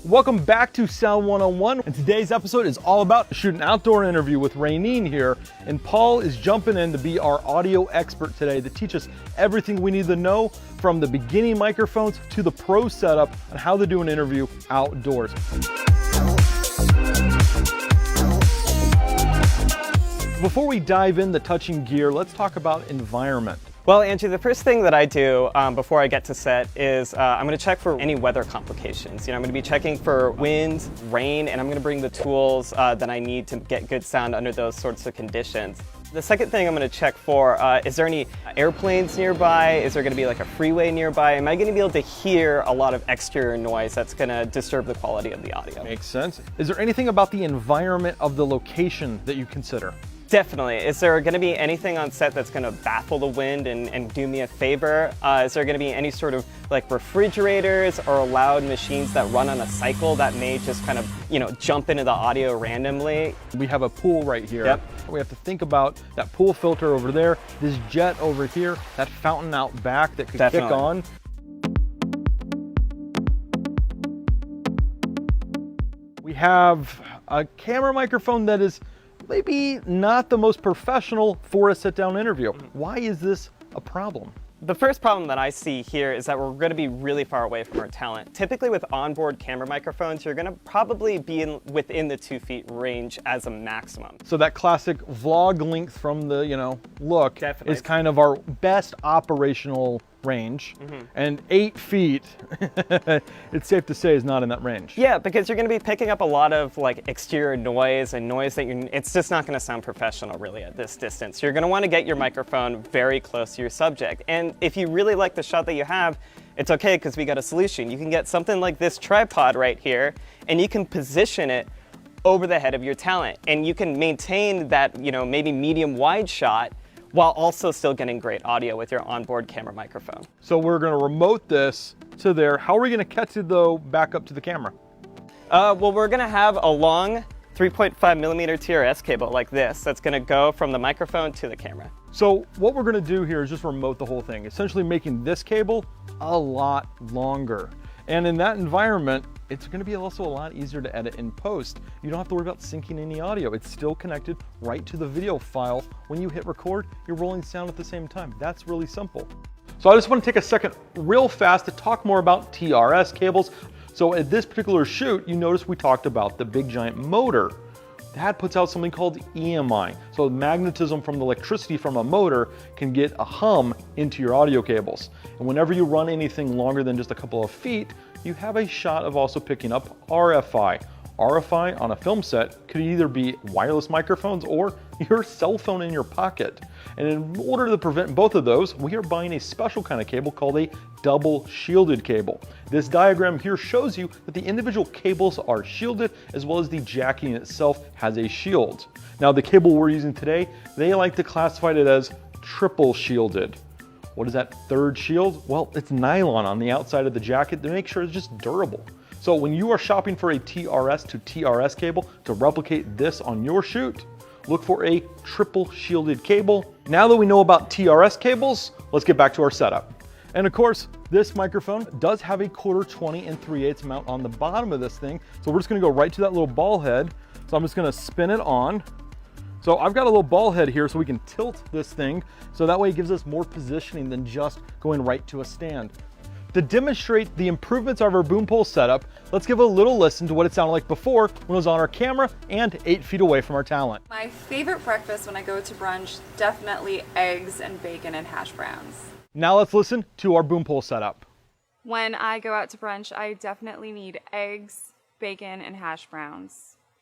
Welcome back to Sound 101, and today's episode is all about shooting an outdoor interview with Raineen here, and Paul is jumping in to be our audio expert today to teach us everything we need to know from the beginning microphones to the pro setup on how to do an interview outdoors. Before we dive into touching gear, let's talk about environment. Well, Andrew, the first thing that I do before I get to set is I'm going to check for any weather complications. I'm going to be checking for wind, rain, and I'm going to bring the tools that I need to get good sound under those sorts of conditions. The second thing I'm going to check for, is there any airplanes nearby? Is there going to be like a freeway nearby? Am I going to be able to hear a lot of exterior noise that's going to disturb the quality of the audio? Makes sense. Is there anything about the environment of the location that you consider? Definitely. Is there going to be anything on set that's going to baffle the wind and do me a favor? Is there going to be any sort of like refrigerators or loud machines that run on a cycle that may just kind of, jump into the audio randomly? We have a pool right here. Yep. We have to think about that pool filter over there, this jet over here, that fountain out back that could Definitely. kick on. We have a camera microphone that is maybe not the most professional for a sit-down interview. Why is this a problem? The first problem that I see here is that we're going to be really far away from our talent. Typically with onboard camera microphones, you're going to probably be within the 2 feet range as a maximum. So that classic vlog length from the, look Definitely. is kind of our best operational range. And 8 feet, it's safe to say, is not in that range. Yeah, because you're going to be picking up a lot of like exterior noise and noise that it's just not going to sound professional really at this distance. You're going to want to get your microphone very close to your subject. And if you really like the shot that you have, it's okay because we got a solution. You can get something like this tripod right here and you can position it over the head of your talent. And you can maintain that, maybe medium wide shot while also still getting great audio with your onboard camera microphone. So we're going to remote this to there. How are we going to catch it though back up to the camera? Well, we're going to have a long 3.5 millimeter TRS cable like this that's going to go from the microphone to the camera. So what we're going to do here is just remote the whole thing, essentially making this cable a lot longer. And in that environment, it's going to be also a lot easier to edit in post. You don't have to worry about syncing any audio. It's still connected right to the video file. When you hit record, you're rolling sound at the same time. That's really simple. So I just want to take a second real fast to talk more about TRS cables. So at this particular shoot, you notice we talked about the big giant motor. That puts out something called EMI. So magnetism from the electricity from a motor can get a hum into your audio cables. And whenever you run anything longer than just a couple of feet, you have a shot of also picking up RFI. RFI on a film set could either be wireless microphones or your cell phone in your pocket. And in order to prevent both of those, we are buying a special kind of cable called a double shielded cable. This diagram here shows you that the individual cables are shielded as well as the jacking itself has a shield. Now the cable we're using today, they like to classify it as triple shielded. What is that third shield? Well, it's nylon on the outside of the jacket to make sure it's just durable. So when you are shopping for a TRS to TRS cable to replicate this on your shoot, look for a triple shielded cable. Now that we know about TRS cables, let's get back to our setup. And of course, this microphone does have a 1/4, 20, and 3/8 mount on the bottom of this thing. So we're just gonna go right to that little ball head. So I'm just gonna spin it on. So I've got a little ball head here so we can tilt this thing. So that way it gives us more positioning than just going right to a stand. To demonstrate the improvements of our boom pole setup, let's give a little listen to what it sounded like before when it was on our camera and 8 feet away from our talent. My favorite breakfast when I go to brunch, definitely eggs and bacon and hash browns. Now let's listen to our boom pole setup. When I go out to brunch, I definitely need eggs, bacon, and hash browns.